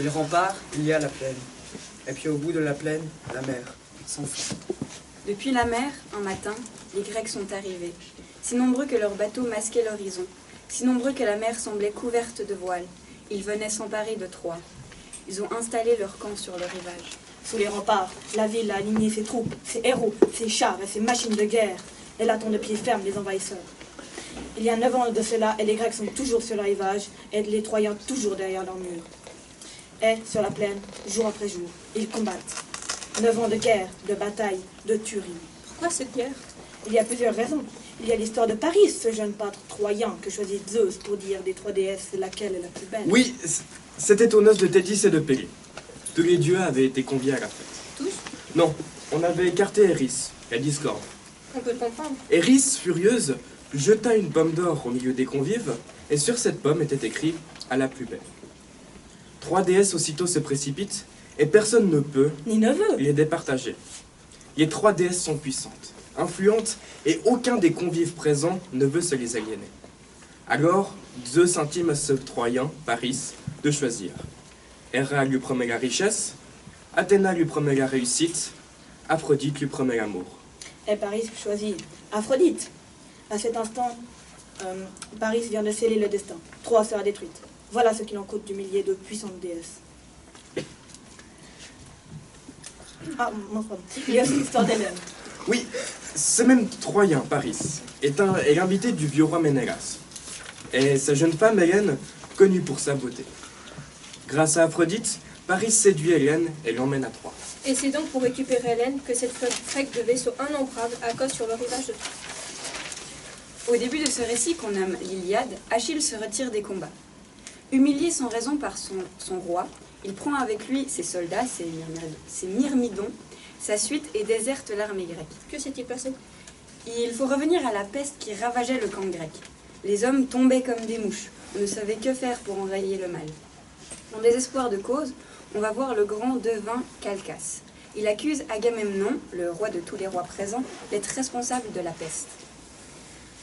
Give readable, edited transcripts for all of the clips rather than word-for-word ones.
Sous les remparts, il y a la plaine. Et puis au bout de la plaine, la mer, sans fin. Depuis la mer, un matin, les Grecs sont arrivés, si nombreux que leurs bateaux masquaient l'horizon, si nombreux que la mer semblait couverte de voiles. Ils venaient s'emparer de Troie. Ils ont installé leur camp sur le rivage. Sous les remparts, la ville a aligné ses troupes, ses héros, ses chars et ses machines de guerre. Elle attend de pied ferme les envahisseurs. Il y a 9 ans de cela, et les Grecs sont toujours sur le rivage, et les Troyens toujours derrière leurs murs. Et, sur la plaine, jour après jour, ils combattent. 9 ans de guerre, de bataille, de tuerie. Pourquoi cette guerre? Il y a plusieurs raisons. Il y a l'histoire de Paris, ce jeune pâtre troyen que choisit Zeus pour dire des 3 déesses laquelle est la plus belle. Oui, c'était aux noces de Thétis et de Pélée. Tous les dieux avaient été conviés à la fête. Tous? Non, on avait écarté Eris, la discorde. On peut comprendre. Eris, furieuse, jeta une pomme d'or au milieu des convives, et sur cette pomme était écrit « à la plus belle ». 3 déesses aussitôt se précipitent, et personne ne peut Ni ne veut. les départager. Les 3 déesses sont puissantes, influentes, et aucun des convives présents ne veut se les aliéner. Alors, Zeus intime à ce Troyen, Paris, de choisir. Héra lui promet la richesse, Athéna lui promet la réussite, Aphrodite lui promet l'amour. Et Paris choisit Aphrodite. À cet instant, Paris vient de sceller le destin. Troie sera détruite. Voilà ce qu'il en coûte d'humilier de puissantes déesses. Ah, mon frère. Il y a aussi l'histoire d'Hélène. Oui, ce même Troyen, Paris, est l'invité du vieux roi Ménélas. Et sa jeune femme, Hélène, connue pour sa beauté. Grâce à Aphrodite, Paris séduit Hélène et l'emmène à Troie. Et c'est donc pour récupérer Hélène que cette flotte grecque de vaisseaux innombrables accoste sur le rivage de Troie. Au début de ce récit qu'on nomme l'Iliade, Achille se retire des combats. Humilié sans raison par son roi, il prend avec lui ses soldats, ses myrmidons, sa suite et déserte l'armée grecque. Que s'est-il passé? Il faut revenir à la peste qui ravageait le camp grec. Les hommes tombaient comme des mouches. On ne savait que faire pour enrayer le mal. En désespoir de cause, on va voir le grand devin Calchas. Il accuse Agamemnon, le roi de tous les rois présents, d'être responsable de la peste.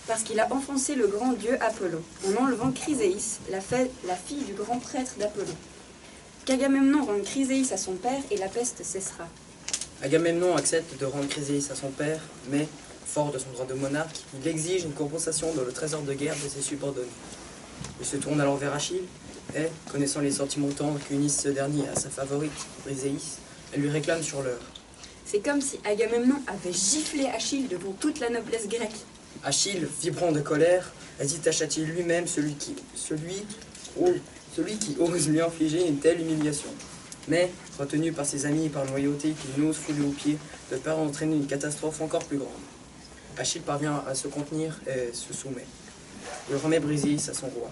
Parce qu'il a enfoncé le grand dieu Apollon, en enlevant Chryséis, la fille du grand prêtre d'Apollon. Qu'Agamemnon rende Chryséis à son père et la peste cessera. Agamemnon accepte de rendre Chryséis à son père, mais, fort de son droit de monarque, il exige une compensation dans le trésor de guerre de ses subordonnés. Il se tourne alors vers Achille, et, connaissant les sentiments tendres qu'unissent ce dernier à sa favorite, Chryséis, elle lui réclame sur l'heure. C'est comme si Agamemnon avait giflé Achille devant toute la noblesse grecque. Achille, vibrant de colère, hésite à châtier lui-même celui qui ose lui infliger une telle humiliation. Mais, retenu par ses amis et par loyauté qu'il n'ose fouler aux pieds, de peur d'entraîner une catastrophe encore plus grande. Achille parvient à se contenir et se soumet. Il remet Briséis à son roi.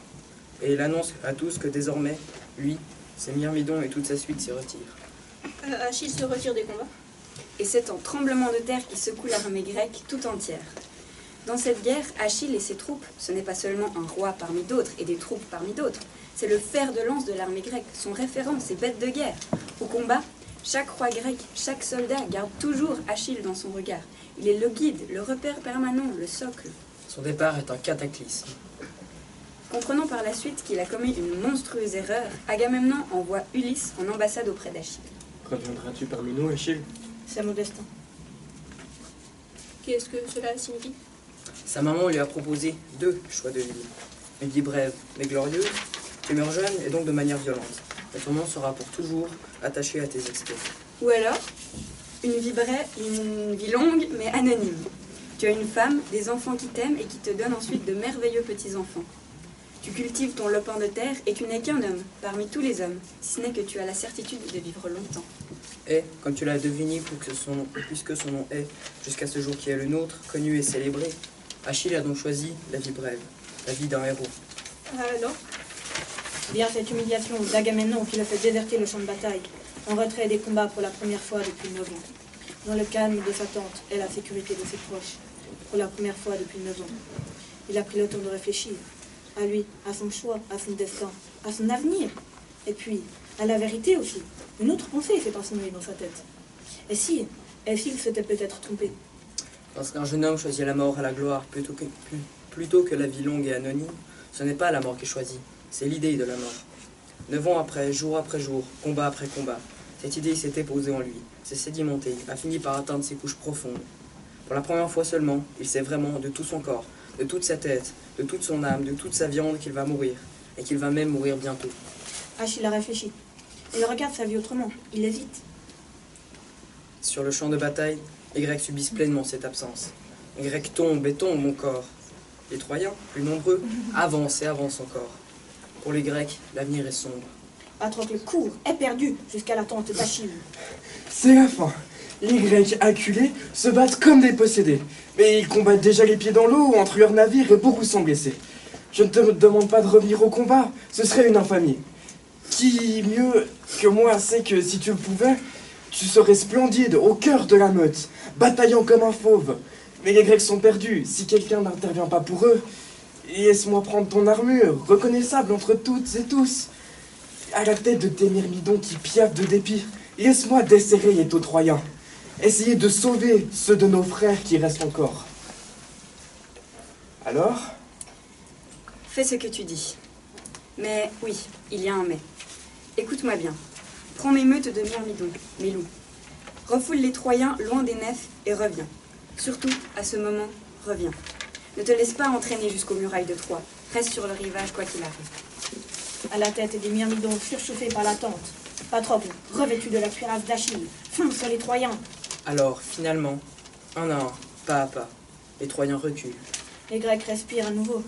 Et il annonce à tous que désormais, lui, ses myrmidons et toute sa suite s'y retirent. Achille se retire des combats. Et c'est un tremblement de terre qui secoue l'armée grecque tout entière. Dans cette guerre, Achille et ses troupes, ce n'est pas seulement un roi parmi d'autres et des troupes parmi d'autres, c'est le fer de lance de l'armée grecque, son référent, ses bêtes de guerre. Au combat, chaque roi grec, chaque soldat garde toujours Achille dans son regard. Il est le guide, le repère permanent, le socle. Son départ est un cataclysme. Comprenant par la suite qu'il a commis une monstrueuse erreur, Agamemnon envoie Ulysse en ambassade auprès d'Achille. Reviendras-tu parmi nous, Achille? C'est mon destin. Qu'est-ce que cela signifie? Sa maman lui a proposé 2 choix de vie. Une vie brève mais glorieuse, tu meurs jeune et donc de manière violente. Et ton nom sera pour toujours attaché à tes exploits. Ou alors, une vie longue mais anonyme. Tu as une femme, des enfants qui t'aiment et qui te donnent ensuite de merveilleux petits-enfants. Tu cultives ton lopin de terre et tu n'es qu'un homme, parmi tous les hommes, si ce n'est que tu as la certitude de vivre longtemps. Et, comme tu l'as deviné puisque son nom est, jusqu'à ce jour qui est le nôtre, connu et célébré, Achille a donc choisi la vie brève, la vie d'un héros. Non. Bien cette humiliation d'Agamemnon qui l'a fait déserter le champ de bataille, en retrait des combats pour la première fois depuis 9 ans. Dans le calme de sa tente et la sécurité de ses proches, pour la première fois depuis 9 ans. Il a pris le temps de réfléchir, à lui, à son choix, à son destin, à son avenir, et puis à la vérité aussi. Une autre pensée s'est insinuée dans sa tête. Et s'il s'était peut-être trompé? Lorsqu'un jeune homme choisit la mort à la gloire plutôt que la vie longue et anonyme, ce n'est pas la mort qui choisit, c'est l'idée de la mort. 9 ans après jour, combat après combat, cette idée s'était posée en lui, s'est sédimentée, a fini par atteindre ses couches profondes. Pour la première fois seulement, il sait vraiment de tout son corps, de toute sa tête, de toute son âme, de toute sa viande qu'il va mourir, et qu'il va même mourir bientôt. Achille a réfléchi. Il regarde sa vie autrement. Il hésite. Sur le champ de bataille, les Grecs subissent pleinement cette absence. Les Grecs tombent et tombent, mon corps. Les Troyens, plus nombreux, avancent et avancent encore. Pour les Grecs, l'avenir est sombre. Patrocle court, est perdu, jusqu'à la tente d'Achille. C'est la fin. Les Grecs acculés se battent comme des possédés. Mais ils combattent déjà les pieds dans l'eau entre leurs navires et beaucoup sont blessés. Je ne te demande pas de revenir au combat, ce serait une infamie. Qui mieux que moi sait que si tu le pouvais, tu serais splendide au cœur de la meute, bataillant comme un fauve. Mais les Grecs sont perdus, si quelqu'un n'intervient pas pour eux, laisse-moi prendre ton armure, reconnaissable entre toutes et tous. À la tête de tes myrmidons qui piaffent de dépit, laisse-moi desserrer les taux troyens. Essayer de sauver ceux de nos frères qui restent encore. Alors ? Fais ce que tu dis. Mais oui, il y a un mais. Écoute-moi bien. Prends mes meutes de myrmidons, mes loups. Refoule les Troyens loin des nefs et reviens. Surtout, à ce moment, reviens. Ne te laisse pas entraîner jusqu'aux murailles de Troie. Reste sur le rivage quoi qu'il arrive. À la tête des myrmidons surchauffés par la tente, Patrocle, revêtu de la cuirasse d'Achille, fonce sur les Troyens. Alors, finalement, un à un, pas à pas, les Troyens reculent. Les Grecs respirent à nouveau.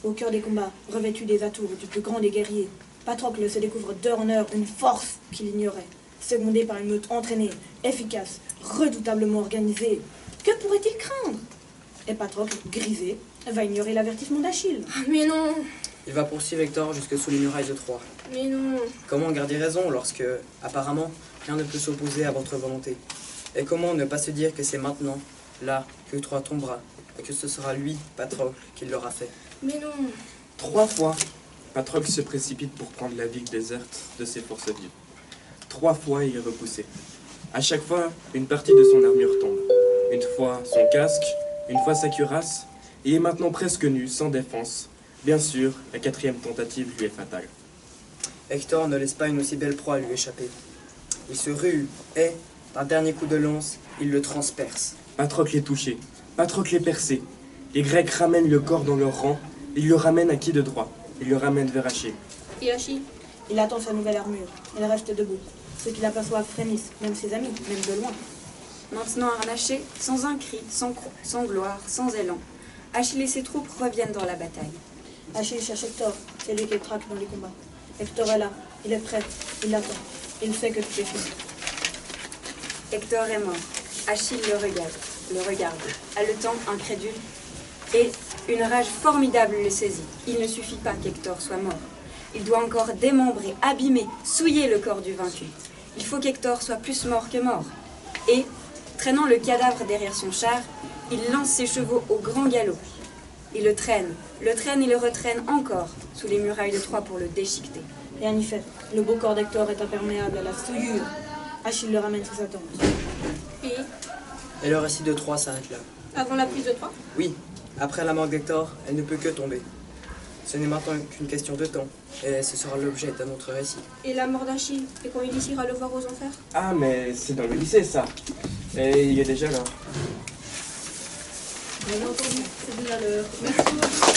Au cœur des combats, revêtu des atours du plus grand des guerriers, Patrocle se découvre d'heure en heure une force qu'il ignorait, secondée par une meute entraînée, efficace, redoutablement organisée. Que pourrait-il craindre? Et Patrocle, grisé, va ignorer l'avertissement d'Achille. Ah, mais non, Il va poursuivre Hector jusque sous les murailles de Troie. mais non. Comment garder raison lorsque, apparemment, rien ne peut s'opposer à votre volonté? Et comment ne pas se dire que c'est maintenant, là, que Troie tombera, et que ce sera lui, Patrocle, qui l'aura fait? Mais non. 3 fois, Patrocle se précipite pour prendre la ville déserte de ses forces vives. 3 fois, il est repoussé. À chaque fois, une partie de son armure tombe. Une fois, son casque, une fois sa cuirasse. Il est maintenant presque nu, sans défense. Bien sûr, la 4e tentative lui est fatale. Hector ne laisse pas une aussi belle proie lui échapper. Il se rue et, d'un dernier coup de lance, il le transperce. Patrocle est touché. Patrocle est percé. Les Grecs ramènent le corps dans leur rang. Ils le ramènent à qui de droit? Ils le ramènent vers Achille. Et Achille? Il attend sa nouvelle armure. Il reste debout. Ceux qui l'aperçoivent frémissent, même ses amis, même de loin. Maintenant harnaché, sans un cri, sans gloire, sans élan, Achille et ses troupes reviennent dans la bataille. Achille cherche Hector, c'est lui qui le traque dans les combats. Hector est là, il est prêt, il l'attend. Il sait que tout est fini. Hector est mort. Achille le regarde, haletant, incrédule, et une rage formidable le saisit. Il ne suffit pas qu'Hector soit mort. Il doit encore démembrer, abîmer, souiller le corps du vaincu. Il faut qu'Hector soit plus mort que mort. Et, traînant le cadavre derrière son char, il lance ses chevaux au grand galop. Il le traîne et le retraîne encore sous les murailles de Troie pour le déchiqueter. Rien n'y fait. Le beau corps d'Hector est imperméable à la souillure. Achille le ramène sous sa tente. Et Et le récit de Troie s'arrête là. avant la prise de Troie? Oui, après la mort d'Hector, elle ne peut que tomber. Ce n'est maintenant qu'une question de temps, et ce sera l'objet d'un autre récit. Et la mort d'Achille? Et quand il ira le voir aux enfers? Ah, mais c'est dans le lycée, ça. Et il est déjà là. Bien entendu, c'est déjà l'heure. Merci.